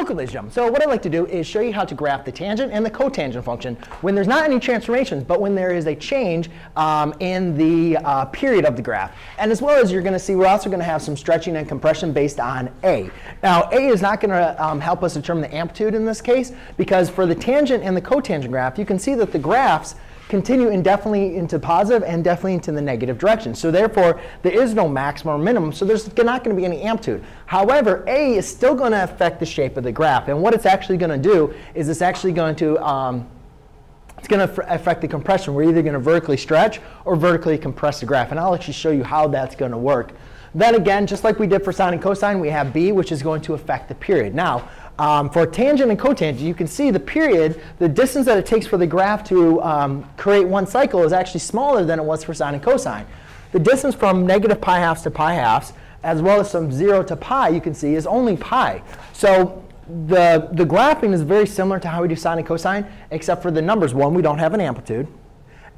Okay, ladies and gentlemen, so what I'd like to do is show you how to graph the tangent and the cotangent function when there's not any transformations, but when there is a change in the period of the graph. And as well as you're going to see, we're also going to have some stretching and compression based on A. Now, A is not going to help us determine the amplitude in this case, because for the tangent and the cotangent graph, you can see that the graphs continue indefinitely into positive and definitely into the negative direction. So therefore, there is no maximum or minimum, so there's not going to be any amplitude. However, A is still going to affect the shape of the graph. And what it's actually going to do is it's actually going to affect the compression. We're either going to vertically stretch or vertically compress the graph. And I'll actually show you how that's going to work. Then again, just like we did for sine and cosine, we have B, which is going to affect the period. Now, for tangent and cotangent, you can see the period, the distance that it takes for the graph to create one cycle is actually smaller than it was for sine and cosine. The distance from negative pi halves to pi halves, as well as from 0 to pi, you can see, is only pi. So the graphing is very similar to how we do sine and cosine, except for the numbers. One, we don't have an amplitude.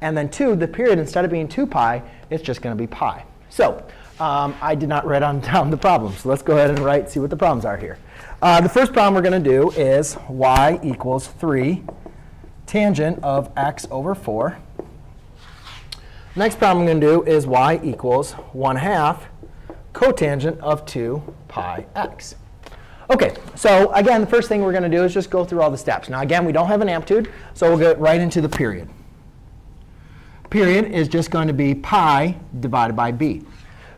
And then two, the period, instead of being 2 pi, it's just going to be pi. So I did not write down the problem. So let's go ahead and see what the problems are here. The first problem we're going to do is y equals 3 tangent of x over 4. Next problem I'm going to do is y equals 1/2 cotangent of 2 pi x. OK, so again, the first thing we're going to do is just go through all the steps. Now, again, we don't have an amplitude, so we'll get right into the period. Period is just going to be pi divided by b.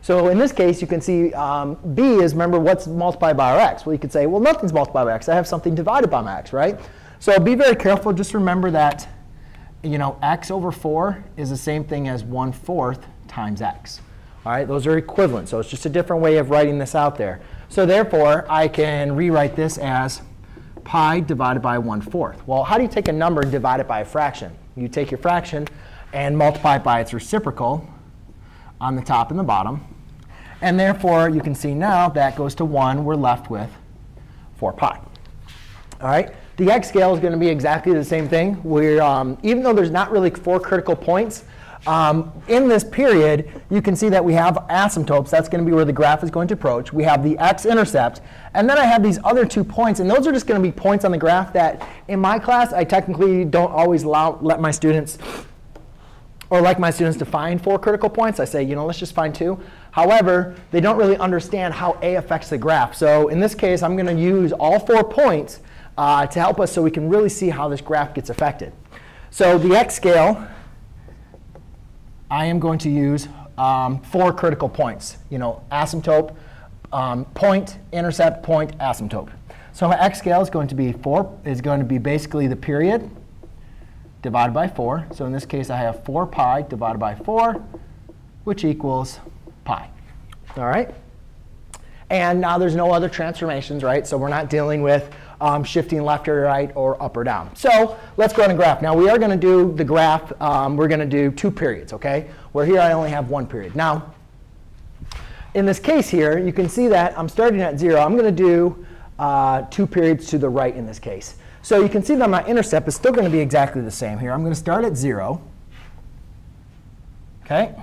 So in this case, you can see b is, remember, what's multiplied by our x? Well, you could say, well, nothing's multiplied by x. I have something divided by my x, right? So be very careful. Just remember that x over 4 is the same thing as 1/4 times x. All right, those are equivalent. So it's just a different way of writing this out there. So therefore, I can rewrite this as pi divided by 1/4. Well, how do you take a number and divide it by a fraction? You take your fraction and multiply it by its reciprocal on the top and the bottom. And therefore, you can see now that goes to 1. We're left with 4 pi. All right. The x scale is going to be exactly the same thing. Even though there's not really 4 critical points, in this period, you can see that we have asymptotes. That's going to be where the graph is going to approach. We have the x-intercept. And then I have these other 2 points. And those are just going to be points on the graph that, in my class, I technically don't always let my students to find 4 critical points. I say, let's just find 2. However, they don't really understand how A affects the graph. So in this case, I'm going to use all 4 points to help us so we can really see how this graph gets affected. So the x scale, I am going to use 4 critical points. Asymptote, point, intercept, point, asymptote. So my x scale is going to be basically the period divided by 4. So in this case, I have 4 pi divided by 4, which equals pi. All right? And now there's no other transformations, right? So we're not dealing with shifting left or right or up or down. So let's go ahead and graph. Now, we are going to do the graph. We're going to do 2 periods, OK? Where here I only have 1 period. Now, in this case here, you can see that I'm starting at 0. I'm going to do 2 periods to the right in this case. So you can see that my intercept is still going to be exactly the same here. I'm going to start at 0. OK?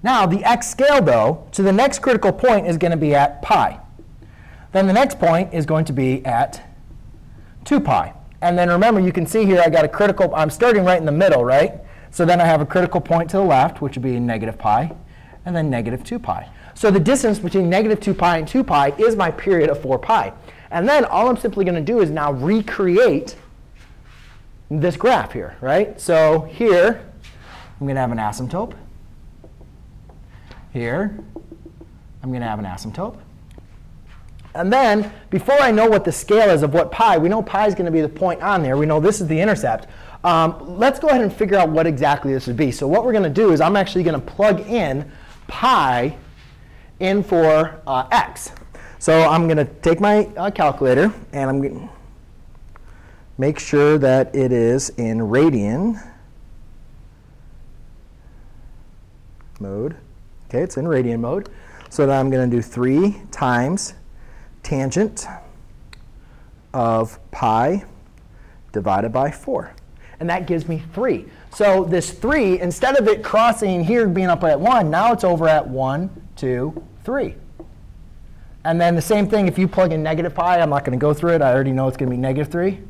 Now, the x scale, though, to the next critical point is going to be at pi. Then the next point is going to be at 2 pi. And then remember, you can see here I got a critical. I'm starting right in the middle, right? So then I have a critical point to the left, which would be negative pi, and then negative 2 pi. So the distance between negative 2 pi and 2 pi is my period of 4 pi. And then all I'm simply going to do is now recreate this graph here, right? So here, I'm going to have an asymptote. Here, I'm going to have an asymptote. And then, before I know what the scale is of what pi, we know pi is going to be the point on there. We know this is the intercept. Let's go ahead and figure out what exactly this would be. So what we're going to do is I'm actually going to plug in pi in for x. So I'm going to take my calculator, and I'm going to make sure that it is in radian mode. OK, it's in radian mode. So then I'm going to do 3 times tangent of pi divided by 4. And that gives me 3. So this 3, instead of it crossing here being up at 1, now it's over at 1, 2, 3. And then the same thing, if you plug in negative pi, I'm not going to go through it. I already know it's going to be negative 3.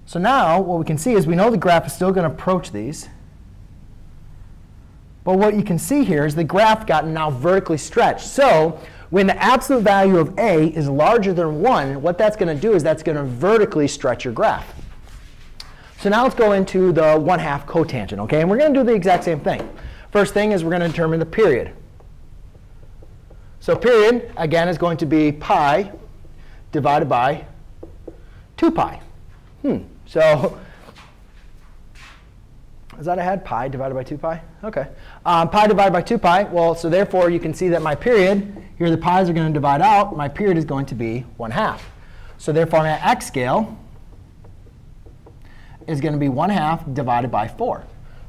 So now what we can see is we know the graph is still going to approach these. But what you can see here is the graph got now vertically stretched. So when the absolute value of a is larger than 1, what that's going to do is that's going to vertically stretch your graph. So now let's go into the 1/2 cotangent. Okay? And we're going to do the exact same thing. First thing is we're going to determine the period. So period, again, is going to be pi divided by 2 pi. So is that I had pi divided by 2 pi? OK. Pi divided by 2 pi. Well, so therefore, you can see that my period, here the pi's are going to divide out. My period is going to be 1/2. So therefore, my x scale is going to be 1/2 divided by 4.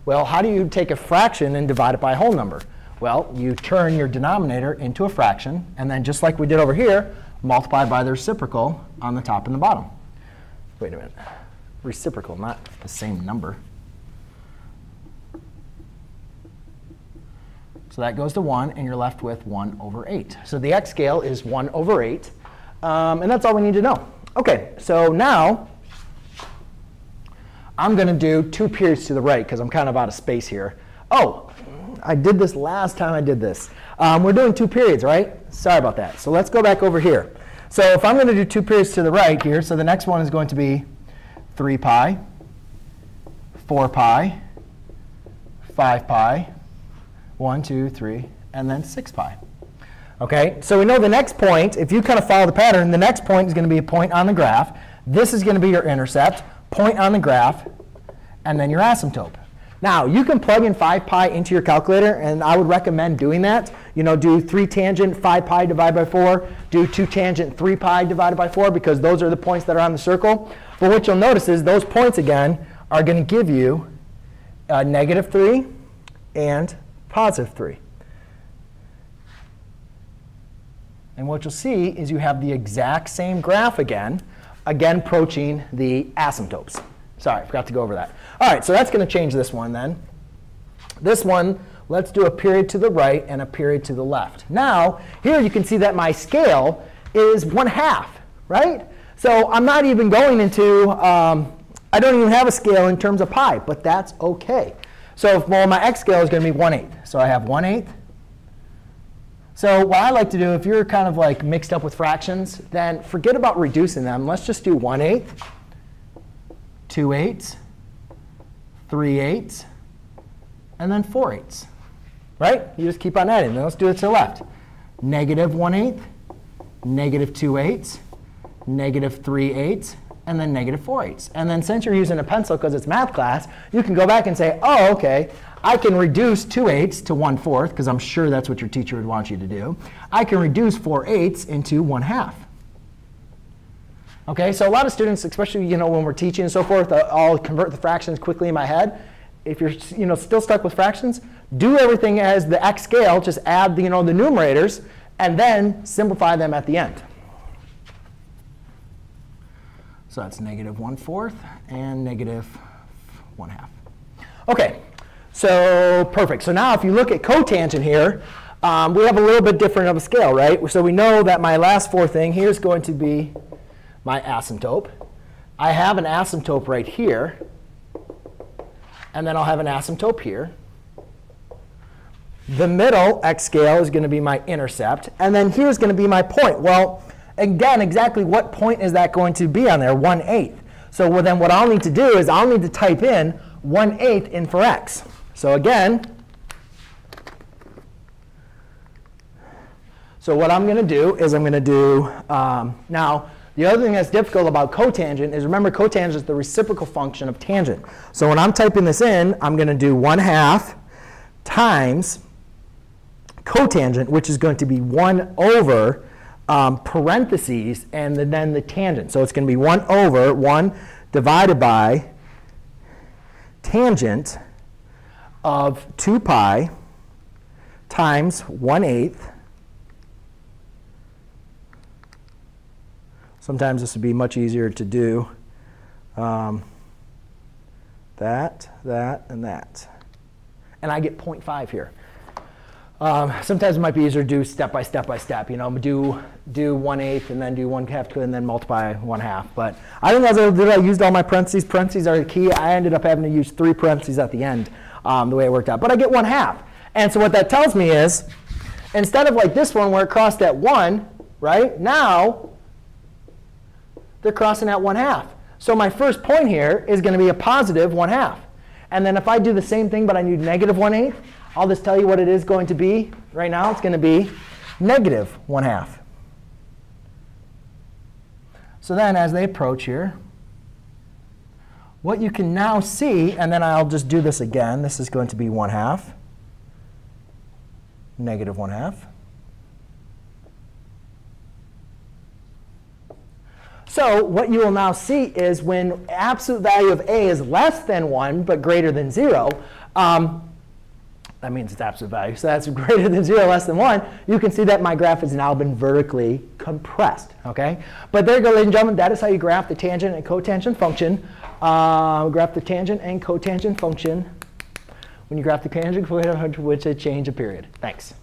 Well, how do you take a fraction and divide it by a whole number? Well, you turn your denominator into a fraction. And then just like we did over here, multiply by the reciprocal on the top and the bottom. Wait a minute. Reciprocal, not the same number. So that goes to 1, and you're left with 1/8. So the x scale is 1/8. And that's all we need to know. OK, so now I'm going to do 2 periods to the right, because I'm kind of out of space here. Oh, I did this last time I did this. We're doing 2 periods, right? Sorry about that. So let's go back over here. So if I'm going to do 2 periods to the right here, so the next one is going to be 3 pi, 4 pi, 5 pi, 1, 2, 3, and then 6 pi. OK, so we know the next point, if you kind of follow the pattern, the next point is going to be a point on the graph. This is going to be your intercept, point on the graph, and then your asymptote. Now, you can plug in 5 pi into your calculator, and I would recommend doing that. You know, do 3 tangent 5 pi divided by 4, do 2 tangent 3 pi divided by 4, because those are the points that are on the circle. But what you'll notice is those points, again, are going to give you -3 and +3. And what you'll see is you have the exact same graph again approaching the asymptotes. Sorry, I forgot to go over that. All right, so that's going to change this one then. This one, let's do a period to the right and a period to the left. Now, here you can see that my scale is 1/2, right? So I'm not even going into, I don't even have a scale in terms of pi, but that's OK. So well, my x scale is going to be 1/8. So I have 1/8. So what I like to do, if you're kind of like mixed up with fractions, then forget about reducing them. Let's just do 1/8, 2/8, 3/8, and then 4/8. Right? You just keep on adding. Then let's do it to the left. -1/8, -2/8, -3/8, and then -4/8. And then since you're using a pencil because it's math class, you can go back and say, oh, OK, I can reduce 2/8 to 1/4, because I'm sure that's what your teacher would want you to do. I can reduce 4/8 into 1/2. OK, so a lot of students, especially when we're teaching and so forth, I'll convert the fractions quickly in my head. If you're still stuck with fractions, do everything as the x scale. Just add the numerators, and then simplify them at the end. So that's -1/4 and -1/2. OK. So perfect. So now if you look at cotangent here, we have a little bit different of a scale, right? So we know that my last 4 thing here is going to be my asymptote. I have an asymptote right here. And then I'll have an asymptote here. The middle x scale is going to be my intercept. And then here's going to be my point. Well, again, exactly what point is that going to be on there? 1/8. So then what I'll need to do is I'll need to type in 1/8 in for x. So again, so what I'm going to do is I'm going to do, now, the other thing that's difficult about cotangent is, remember, cotangent is the reciprocal function of tangent. So when I'm typing this in, I'm going to do 1/2 times cotangent, which is going to be 1 over parentheses and then the tangent. So it's going to be 1 over 1 divided by tangent of 2 pi times 1/8. Sometimes this would be much easier to do that, and that. And I get 0.5 here. Sometimes it might be easier to do step by step by step. You know, do 1/8 and then do 1/2 and then multiply 1/2. But I think as I used all my parentheses. Parentheses are the key. I ended up having to use 3 parentheses at the end the way it worked out. But I get 1/2. And so what that tells me is, instead of like this one where it crossed at 1, right, now they're crossing at 1/2. So my first point here is going to be a positive 1/2. And then if I do the same thing but I need negative 1/8, I'll just tell you what it is going to be. Right now it's going to be negative 1/2. So then as they approach here, what you can now see, and then I'll just do this again. This is going to be 1/2, negative 1/2. So what you will now see is when absolute value of a is less than 1 but greater than 0, that means it's absolute value. So that's greater than 0, less than 1. You can see that my graph has now been vertically compressed. Okay? But there you go, ladies and gentlemen. That is how you graph the tangent and cotangent function. Graph the tangent and cotangent function when you graph the tangent, which is a change of period. Thanks.